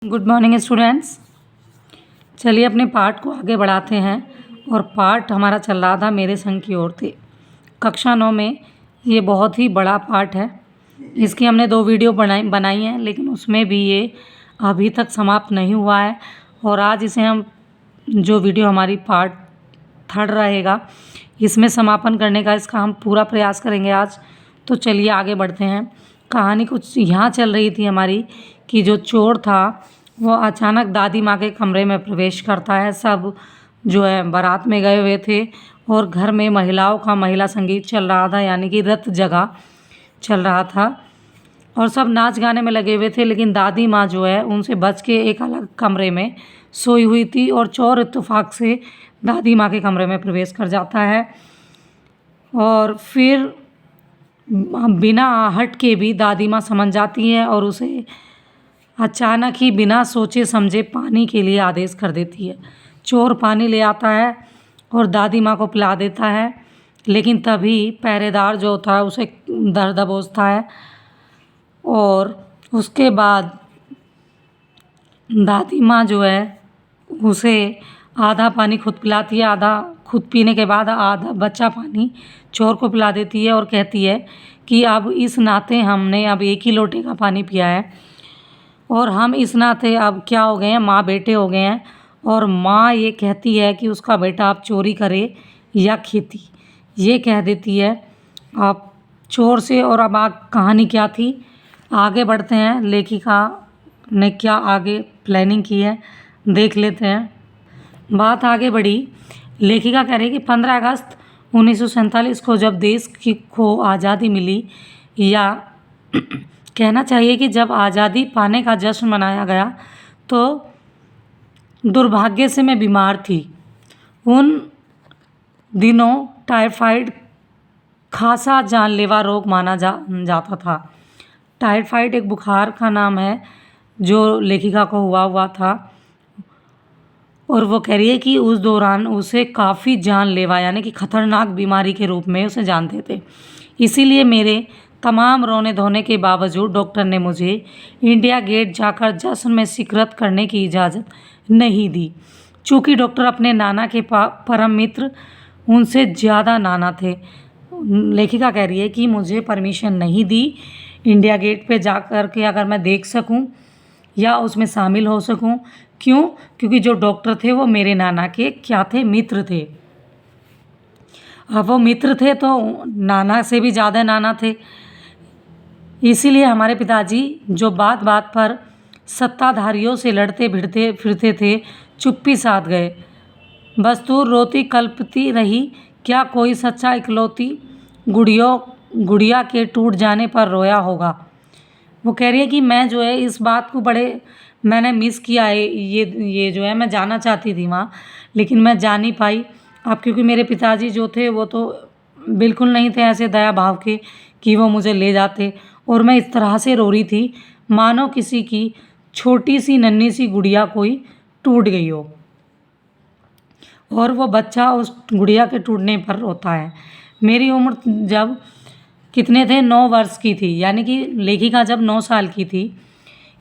Good morning students. चलिए अपने पाठ को आगे बढ़ाते हैं। और पाठ हमारा चल रहा था मेरे संग की ओर थे। कक्षा 9 में ये बहुत ही बड़ा पाठ है। इसकी हमने 2 वीडियो बनाई हैं, लेकिन उसमें भी ये अभी तक समाप्त नहीं हुआ है। और आज इसे हम जो वीडियो हमारी पार्ट 3 रहेगा, इसमें समापन करने का इसका हम पूरा प्रयास करेंगे आज। तो चलिए आगे बढ़ते हैं। कहानी कुछ यहाँ चल रही थी हमारी कि जो चोर था वो अचानक दादी माँ के कमरे में प्रवेश करता है। सब जो है बारात में गए हुए थे और घर में महिलाओं का महिला संगीत चल रहा था, यानी कि रत जगह चल रहा था और सब नाच गाने में लगे हुए थे। लेकिन दादी माँ जो है उनसे बच के एक अलग कमरे में सोई हुई थी और चोर इत्तेफाक से दादी माँ के कमरे में प्रवेश कर जाता है। और फिर बिना आहट के भी दादी माँ समझ जाती है और उसे अचानक ही बिना सोचे समझे पानी के लिए आदेश कर देती है। चोर पानी ले आता है और दादी माँ को पिला देता है, लेकिन तभी पहरेदार जो होता है उसे दर दबोचता है और उसके बाद दादी माँ जो है उसे आधा पानी खुद पिलाती है, आधा खुद पीने के बाद आधा बचा पानी चोर को पिला देती है और कहती है कि अब इस नाते हमने अब एक ही लोटे का पानी पिया है और हम इस नाते अब क्या हो गए हैं, माँ बेटे हो गए हैं। और माँ ये कहती है कि उसका बेटा अब चोरी करे या खेती, ये कह देती है आप चोर से। और अब कहानी क्या थी, आगे बढ़ते हैं। लेखिका ने क्या आगे प्लानिंग की है देख लेते हैं। बात आगे बढ़ी। लेखिका कह रही है कि 15 अगस्त 1947 को जब देश को आज़ादी मिली, या कहना चाहिए कि जब आज़ादी पाने का जश्न मनाया गया, तो दुर्भाग्य से मैं बीमार थी। उन दिनों टाइफाइड खासा जानलेवा रोग माना जाता था। टाइफाइड एक बुखार का नाम है जो लेखिका को हुआ था और वो कह रही है कि उस दौरान उसे काफ़ी जानलेवा यानी कि खतरनाक बीमारी के रूप में उसे जानते थे। इसीलिए मेरे तमाम रोने धोने के बावजूद डॉक्टर ने मुझे इंडिया गेट जाकर जश्न में शिरकत करने की इजाज़त नहीं दी। चूँकि डॉक्टर अपने नाना के परम मित्र, उनसे ज़्यादा नाना थे। लेखिका कह रही है कि मुझे परमिशन नहीं दी इंडिया गेट पे जाकर के अगर मैं देख सकूं या उसमें शामिल हो सकूं। क्यों? क्योंकि जो डॉक्टर थे वो मेरे नाना के क्या थे, मित्र थे। अब वो मित्र थे तो नाना से भी ज़्यादा नाना थे। इसीलिए हमारे पिताजी जो बात बात पर सत्ताधारियों से लड़ते भिड़ते फिरते थे, चुप्पी साध गए। बस तू रोती कल्पती रही, क्या कोई सच्चा इकलौती गुड़िया के टूट जाने पर रोया होगा। वो कह रही है कि मैं जो है इस बात को मैंने मिस किया है। ये जो है मैं जाना चाहती थी वहाँ, लेकिन मैं जा नहीं पाई। अब क्योंकि मेरे पिताजी जो थे वो तो बिल्कुल नहीं थे ऐसे दया भाव के कि वो मुझे ले जाते, और मैं इस तरह से रो रही थी मानो किसी की छोटी सी नन्ही सी गुड़िया कोई टूट गई हो और वो बच्चा उस गुड़िया के टूटने पर रोता है। मेरी उम्र जब कितने थे, 9 वर्ष की थी, यानी कि लेखिका जब 9 साल की थी।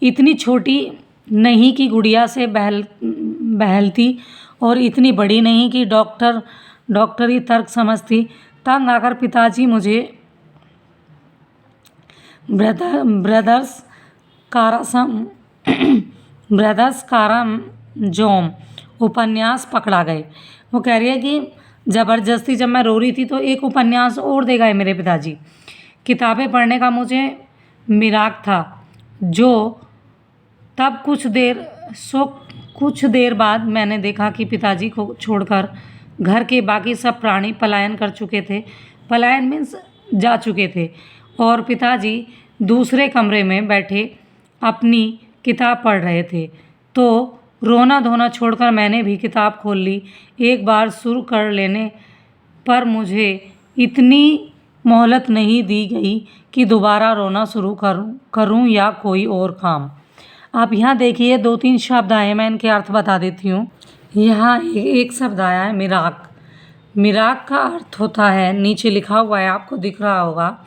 इतनी छोटी नहीं कि गुड़िया से बहलती और इतनी बड़ी नहीं कि डॉक्टरी तर्क समझती। तंग आकर पिताजी मुझे ब्रदर्स कारामजोम उपन्यास पकड़ा गए। वो कह रही है कि ज़बरदस्ती जब मैं रो रही थी तो एक उपन्यास और दे गए मेरे पिताजी। किताबें पढ़ने का मुझे मिराक था, जो तब कुछ देर बाद मैंने देखा कि पिताजी को छोड़कर घर के बाकी सब प्राणी पलायन कर चुके थे। पलायन मीन्स जा चुके थे और पिताजी दूसरे कमरे में बैठे अपनी किताब पढ़ रहे थे। तो रोना धोना छोड़कर मैंने भी किताब खोल ली। एक बार शुरू कर लेने पर मुझे इतनी मोहलत नहीं दी गई कि दोबारा रोना शुरू करूं या कोई और काम। आप यहाँ देखिए 2-3 शब्द आए, मैं इनके अर्थ बता देती हूँ। यहाँ एक शब्द आया है मिराक। मिराक का अर्थ होता है, नीचे लिखा हुआ है आपको दिख रहा होगा,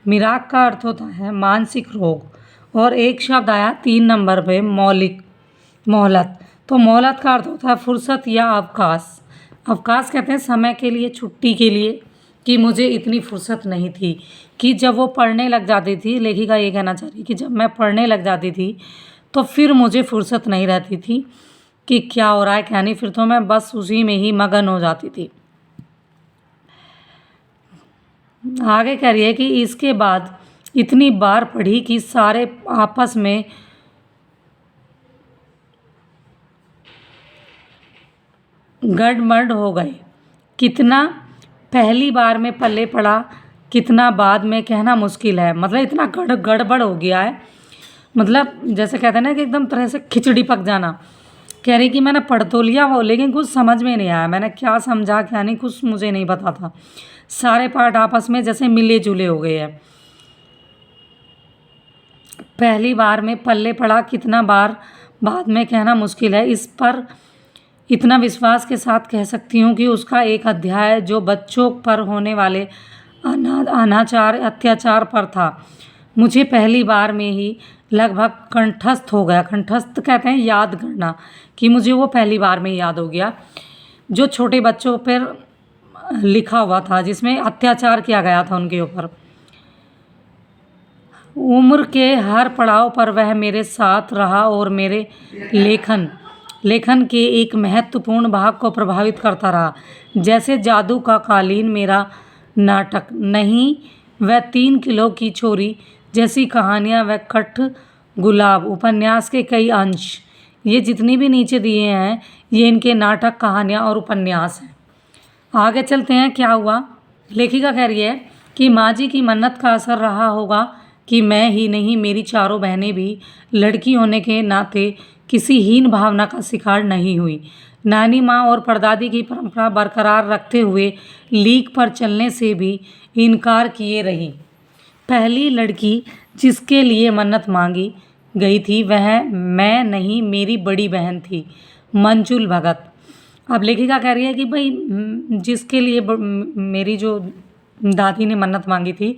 मिराक का अर्थ होता है मानसिक रोग। और एक शब्द आया 3 नंबर पे, मौलिक। मोहलत। तो मोहलत का अर्थ होता है फुर्सत या अवकाश। अवकाश कहते हैं समय के लिए, छुट्टी के लिए, कि मुझे इतनी फुर्सत नहीं थी। कि जब वो पढ़ने लग जाती थी, लेखिका ये कहना चाह रही कि जब मैं पढ़ने लग जाती थी तो फिर मुझे फुर्सत नहीं रहती थी कि क्या हो रहा है क्या नहीं, फिर तो मैं बस उसी में ही मगन हो जाती थी। आगे कह रही है कि इसके बाद इतनी बार पढ़ी कि सारे आपस में गड़बड़ हो गए। कितना पहली बार में पल्ले पड़ा, कितना बाद में कहना मुश्किल है। मतलब इतना गड़बड़ हो गया है, मतलब जैसे कहते हैं ना कि एकदम तरह से खिचड़ी पक जाना। कह रही कि मैंने पढ़ तो लिया वो, लेकिन कुछ समझ में नहीं आया, मैंने क्या समझा क्या नहीं कुछ मुझे नहीं पता था। सारे पार्ट आपस में जैसे मिले जुले हो गए हैं। पहली बार में पल्ले पड़ा, कितना बार बाद में कहना मुश्किल है। इस पर इतना विश्वास के साथ कह सकती हूँ कि उसका एक अध्याय जो बच्चों पर होने वाले अनाचार अत्याचार पर था, मुझे पहली बार में ही लगभग कंठस्थ हो गया। कंठस्थ कहते हैं याद करना, कि मुझे वो पहली बार में याद हो गया, जो छोटे बच्चों पर लिखा हुआ था, जिसमें अत्याचार किया गया था उनके ऊपर। उम्र के हर पड़ाव पर वह मेरे साथ रहा और मेरे लेखन के एक महत्वपूर्ण भाग को प्रभावित करता रहा। जैसे जादू का कालीन मेरा नाटक नहीं, वह 3 किलो की छोरी जैसी कहानियाँ, वह कठ गुलाब उपन्यास के कई अंश, ये जितनी भी नीचे दिए हैं ये इनके नाटक, कहानियाँ और उपन्यास हैं। आगे चलते हैं क्या हुआ। लेखिका कह रही है कि माँ जी की मन्नत का असर रहा होगा कि मैं ही नहीं, मेरी चारों बहनें भी लड़की होने के नाते किसी हीन भावना का शिकार नहीं हुई। नानी माँ और परदादी की परंपरा बरकरार रखते हुए लीक पर चलने से भी इनकार किए रही। पहली लड़की जिसके लिए मन्नत मांगी गई थी वह मैं नहीं, मेरी बड़ी बहन थी, मंजुल भगत। अब लेखिका कह रही है कि भाई जिसके लिए मेरी जो दादी ने मन्नत मांगी थी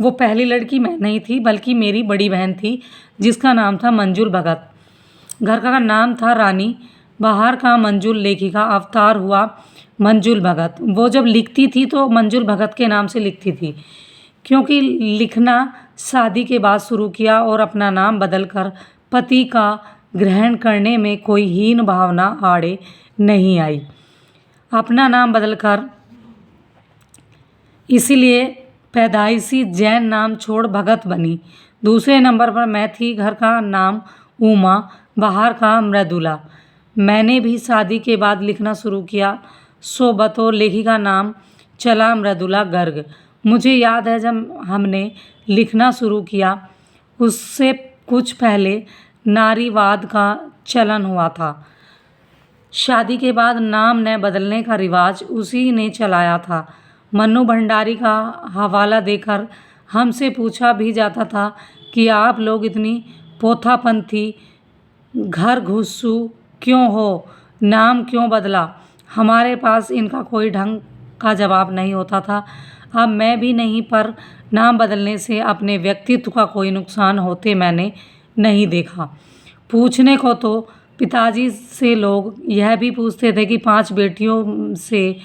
वो पहली लड़की मैं नहीं थी, बल्कि मेरी बड़ी बहन थी, जिसका नाम था मंजुल भगत। घर का नाम था रानी, बाहर का मंजुल। लेखिका अवतार हुआ मंजुल भगत। वो जब लिखती थी तो मंजुल भगत के नाम से लिखती थी, क्योंकि लिखना शादी के बाद शुरू किया और अपना नाम बदलकर पति का ग्रहण करने में कोई हीन भावना आड़े नहीं आई। अपना नाम बदलकर इसीलिए पैदाइशी जैन नाम छोड़ भगत बनी। दूसरे नंबर पर मैं थी, घर का नाम उमा, बाहर का मृदुला। मैंने भी शादी के बाद लिखना शुरू किया, सो बतौर लेखिका नाम चला मृदुला गर्ग। मुझे याद है जब हमने लिखना शुरू किया उससे कुछ पहले नारीवाद का चलन हुआ था। शादी के बाद नाम न बदलने का रिवाज उसी ने चलाया था। मन्नू भंडारी का हवाला देकर हमसे पूछा भी जाता था कि आप लोग इतनी पोथापंथी घर घुस्सू क्यों हो, नाम क्यों बदला। हमारे पास इनका कोई ढंग का जवाब नहीं होता था। अब मैं भी नहीं, पर नाम बदलने से अपने व्यक्तित्व का कोई नुकसान होते मैंने नहीं देखा। पूछने को तो पिताजी से लोग यह भी पूछते थे कि 5 बेटियों से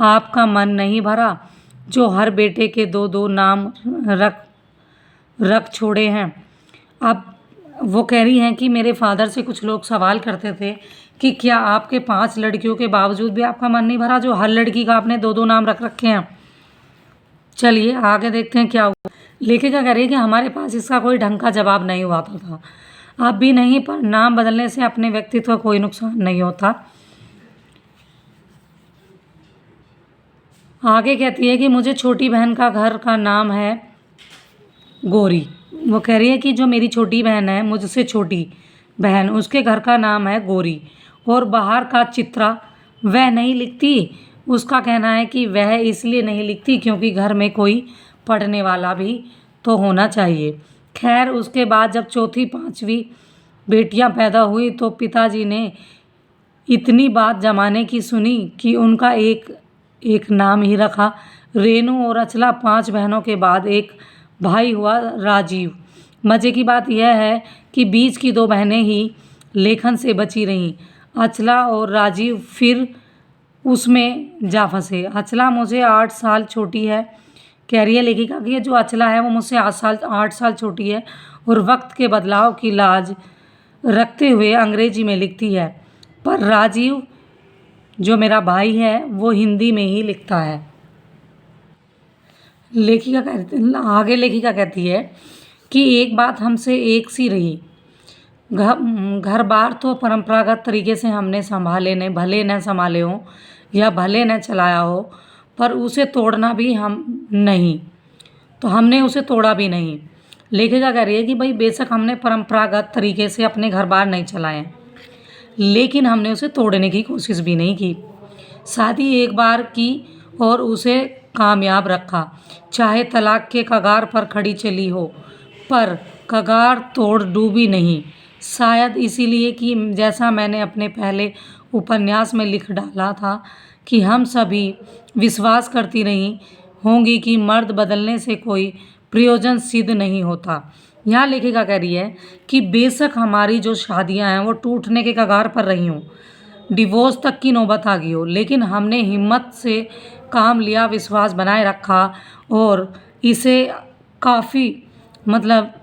आपका मन नहीं भरा, जो हर बेटे के 2-2 नाम रख छोड़े हैं। अब वो कह रही हैं कि मेरे फादर से कुछ लोग सवाल करते थे कि क्या आपके 5 लड़कियों के बावजूद भी आपका मन नहीं भरा, जो हर लड़की का आपने 2-2 नाम रख रखे हैं। चलिए आगे देखते हैं क्या हुआ। लेखिका कह रही है कि हमारे पास इसका कोई ढंग का जवाब नहीं हुआ था। अब भी नहीं, पर नाम बदलने से अपने व्यक्तित्व का कोई नुकसान नहीं होता। आगे कहती है कि मुझे छोटी बहन का घर का नाम है गौरी। वो कह रही है कि जो मेरी छोटी बहन है, मुझसे छोटी बहन, उसके घर का नाम है गौरी। और बाहर का चित्रा वह नहीं लिखती। उसका कहना है कि वह इसलिए नहीं लिखती क्योंकि घर में कोई पढ़ने वाला भी तो होना चाहिए। खैर उसके बाद जब 4-5वीं बेटियां पैदा हुई तो पिताजी ने इतनी बात जमाने की सुनी कि उनका एक नाम ही रखा, रेनू और अचला। 5 बहनों के बाद एक भाई हुआ राजीव। मज़े की बात यह है कि बीच की 2 बहनें ही लेखन से बची रहीं। अचला और राजीव फिर उसमें जा फंसे। अचला मुझे 8 साल छोटी है। कह रही है लेखिका कि ये जो अचला है वो मुझसे 8 साल छोटी है और वक्त के बदलाव की लाज रखते हुए अंग्रेजी में लिखती है, पर राजीव जो मेरा भाई है वो हिंदी में ही लिखता है। आगे लेखिका कहती है कि एक बात हमसे एक सी रही। घर बार तो परंपरागत तरीके से हमने संभाले ने, भले न संभाले हो या भले न चलाया हो, पर उसे तोड़ना भी हम नहीं, तो हमने उसे तोड़ा भी नहीं। लेखिका कह रही है कि भाई बेशक हमने परंपरागत तरीके से अपने घर बार नहीं चलाए, लेकिन हमने उसे तोड़ने की कोशिश भी नहीं की। शादी एक बार की और उसे कामयाब रखा, चाहे तलाक के कगार पर खड़ी चली हो, पर कगार तोड़ डूबी नहीं। शायद इसीलिए कि जैसा मैंने अपने पहले उपन्यास में लिख डाला था कि हम सभी विश्वास करती रही होंगी कि मर्द बदलने से कोई प्रयोजन सिद्ध नहीं होता। यहाँ लेखिका कह रही है कि बेशक हमारी जो शादियां हैं वो टूटने के कगार पर रही हों, डिवोर्स तक की नौबत आ गई हो, लेकिन हमने हिम्मत से काम लिया, विश्वास बनाए रखा और इसे काफ़ी मतलब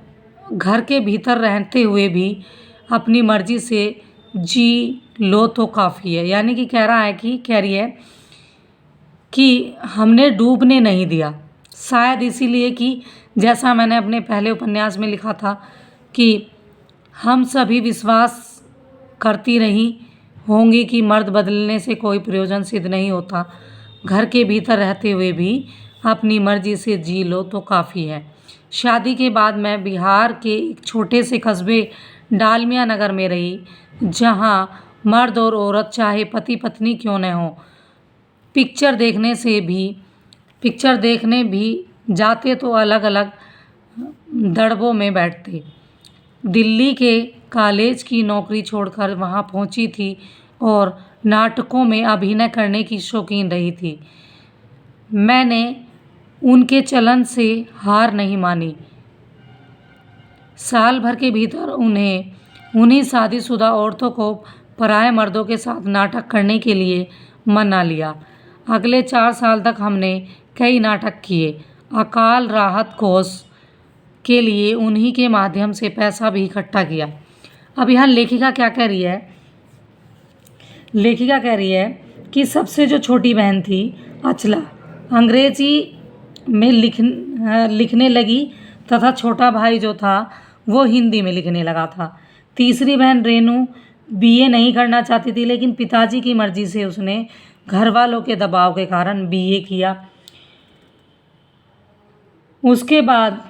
घर के भीतर रहते हुए भी अपनी मर्जी से जी लो तो काफ़ी है। यानी कि कह रही है कि हमने डूबने नहीं दिया। शायद इसीलिए कि जैसा मैंने अपने पहले उपन्यास में लिखा था कि हम सभी विश्वास करती रही होंगी कि मर्द बदलने से कोई प्रयोजन सिद्ध नहीं होता, घर के भीतर रहते हुए भी अपनी मर्जी से जी लो तो काफ़ी है। शादी के बाद मैं बिहार के एक छोटे से कस्बे डालमिया नगर में रही, जहाँ मर्द और औरत चाहे पति पत्नी क्यों न हो, पिक्चर देखने भी जाते तो अलग अलग दड़बों में बैठते। दिल्ली के कॉलेज की नौकरी छोड़कर वहाँ पहुँची थी और नाटकों में अभिनय करने की शौकीन रही थी। मैंने उनके चलन से हार नहीं मानी। साल भर के भीतर उन्हीं शादीशुदा औरतों को पराए मर्दों के साथ नाटक करने के लिए मना लिया। अगले 4 साल तक हमने कई नाटक किए। अकाल राहत कोष के लिए उन्हीं के माध्यम से पैसा भी इकट्ठा किया। अब यहाँ लेखिका क्या कह रही है? लेखिका कह रही है कि सबसे जो छोटी बहन थी अचला, अंग्रेजी में लिखने लगी तथा छोटा भाई जो था वो हिंदी में लिखने लगा था। तीसरी बहन रेनू बीए नहीं करना चाहती थी, लेकिन पिताजी की मर्जी से उसने घर वालों के दबाव के कारण बीए किया। उसके बाद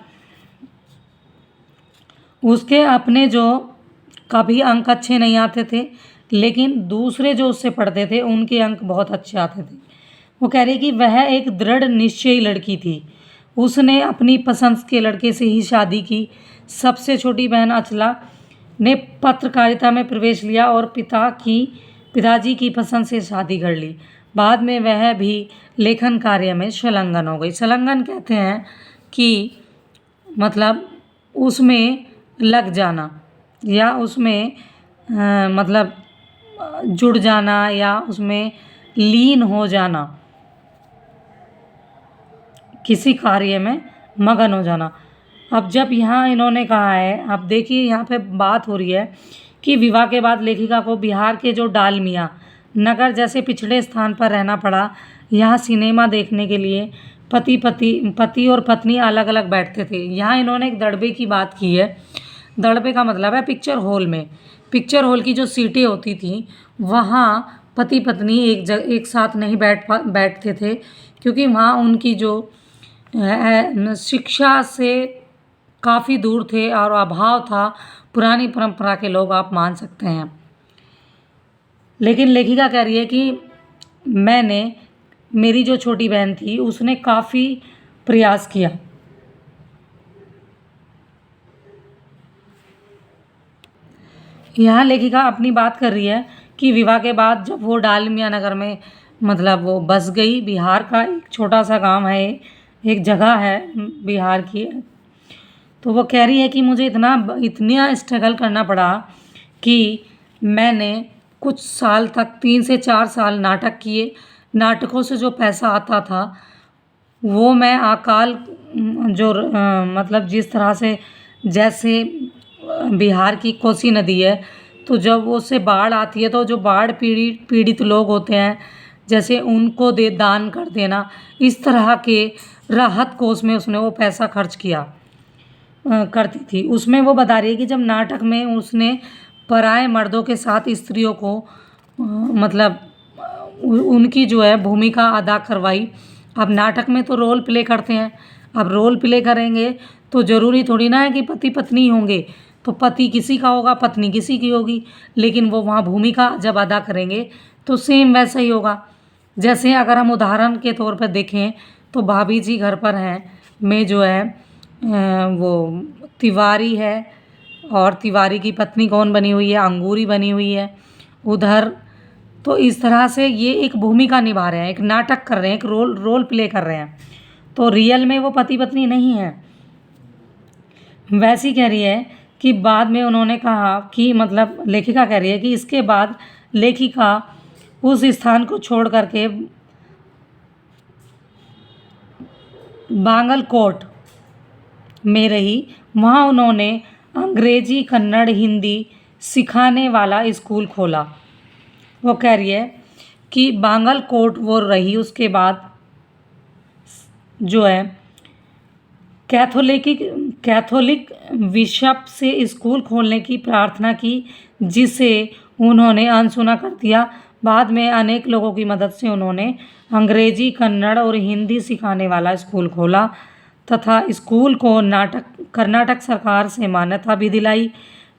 उसके अपने जो कभी अंक अच्छे नहीं आते थे, लेकिन दूसरे जो उससे पढ़ते थे उनके अंक बहुत अच्छे आते थे। वो कह रही कि वह एक दृढ़ निश्चयी लड़की थी। उसने अपनी पसंद के लड़के से ही शादी की। सबसे छोटी बहन अचला ने पत्रकारिता में प्रवेश लिया और पिताजी की पसंद से शादी कर ली। बाद में वह भी लेखन कार्य में संलग्न हो गई। संलग्न कहते हैं कि मतलब उसमें लग जाना या उसमें मतलब जुड़ जाना या उसमें लीन हो जाना, किसी कार्य में मगन हो जाना। अब जब यहाँ इन्होंने कहा है, अब देखिए यहाँ पे बात हो रही है कि विवाह के बाद लेखिका को बिहार के जो डालमिया नगर जैसे पिछड़े स्थान पर रहना पड़ा। यहाँ सिनेमा देखने के लिए पति और पत्नी अलग अलग बैठते थे। यहाँ इन्होंने एक दड़बे की बात की है। दड़बे का मतलब है पिक्चर हॉल में। पिक्चर हॉल की जो सीटें होती थी वहाँ पति पत्नी एक साथ नहीं बैठते थे, क्योंकि वहाँ उनकी जो शिक्षा से काफ़ी दूर थे और अभाव था। पुरानी परंपरा के लोग आप मान सकते हैं। लेकिन लेखिका कह रही है कि मेरी जो छोटी बहन थी उसने काफ़ी प्रयास किया। यहाँ लेखिका अपनी बात कर रही है कि विवाह के बाद जब वो डालमिया नगर में मतलब वो बस गई। बिहार का एक छोटा सा गांव है, एक जगह है बिहार की, तो वो कह रही है कि मुझे इतना स्ट्रगल करना पड़ा कि मैंने कुछ साल तक 3 से 4 साल नाटक किए। नाटकों से जो पैसा आता था वो मैं अकाल मतलब जिस तरह से जैसे बिहार की कोसी नदी है, तो जब उससे बाढ़ आती है तो जो बाढ़ पीड़ित लोग होते हैं जैसे उनको दान कर देना, इस तरह के राहत कोष में उसने वो पैसा खर्च किया करती थी। उसमें वो बता रही है कि जब नाटक में उसने पराए मर्दों के साथ स्त्रियों को मतलब उनकी जो है भूमिका अदा करवाई। अब नाटक में तो रोल प्ले करते हैं, अब रोल प्ले करेंगे तो ज़रूरी थोड़ी ना है कि पति पत्नी होंगे, तो पति किसी का होगा, पत्नी किसी की होगी, लेकिन वो वहाँ भूमिका जब अदा करेंगे तो सेम वैसा ही होगा। जैसे अगर हम उदाहरण के तौर पर देखें तो भाभी जी घर पर हैं में जो है वो तिवारी है, और तिवारी की पत्नी कौन बनी हुई है, अंगूरी बनी हुई है उधर। तो इस तरह से ये एक भूमिका निभा रहे हैं, एक नाटक कर रहे हैं, एक रोल प्ले कर रहे हैं, तो रियल में वो पति पत्नी नहीं है। वैसी कह रही है कि बाद में उन्होंने कहा कि मतलब लेखिका कह रही है कि इसके बाद लेखिका उस स्थान को छोड़ करके बांगलकोट में रही। वहाँ उन्होंने अंग्रेजी, कन्नड़, हिंदी सिखाने वाला स्कूल खोला। वो कह रही है कि बांगलकोट वो रही, उसके बाद जो है कैथोलिक बिशप से स्कूल खोलने की प्रार्थना की, जिसे उन्होंने अनसुना कर दिया। बाद में अनेक लोगों की मदद से उन्होंने अंग्रेजी, कन्नड़ और हिंदी सिखाने वाला स्कूल खोला तथा स्कूल को कर्नाटक सरकार से मान्यता भी दिलाई।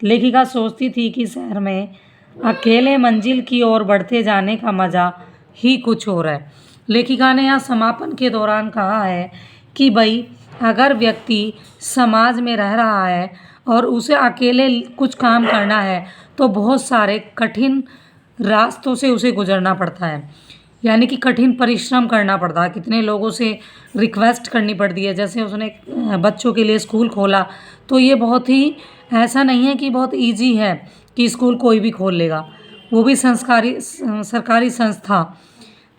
लेखिका सोचती थी कि शहर में अकेले मंजिल की ओर बढ़ते जाने का मज़ा ही कुछ और है। लेखिका ने यहाँ समापन के दौरान कहा है कि भाई अगर व्यक्ति समाज में रह रहा है और उसे अकेले कुछ काम करना है तो बहुत सारे कठिन रास्तों से उसे गुजरना पड़ता है, यानी कि कठिन परिश्रम करना पड़ता है, कितने लोगों से रिक्वेस्ट करनी पड़ती है। जैसे उसने बच्चों के लिए स्कूल खोला तो ये बहुत ही ऐसा नहीं है कि बहुत इजी है कि स्कूल कोई भी खोल लेगा, वो भी सरकारी संस्था,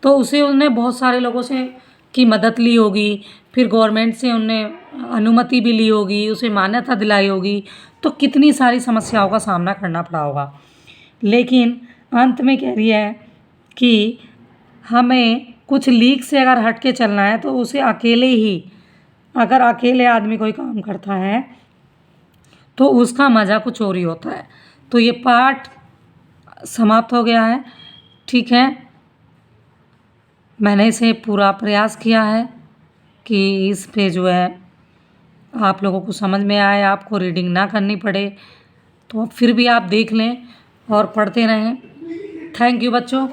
तो उसे उन्होंने बहुत सारे लोगों से की मदद ली होगी, फिर गवर्नमेंट से उनने अनुमति भी ली होगी, उसे मान्यता दिलाई होगी, तो कितनी सारी समस्याओं का सामना करना पड़ा होगा। लेकिन अंत में कह रही है कि हमें कुछ लीक से अगर हट के चलना है तो उसे अगर अकेले आदमी कोई काम करता है तो उसका मज़ा कुछ और ही होता है। तो ये पाठ समाप्त हो गया है, ठीक है। मैंने इसे पूरा प्रयास किया है कि इस पे जो है आप लोगों को समझ में आए, आपको रीडिंग ना करनी पड़े, तो फिर भी आप देख लें और पढ़ते रहें। थैंक यू बच्चों।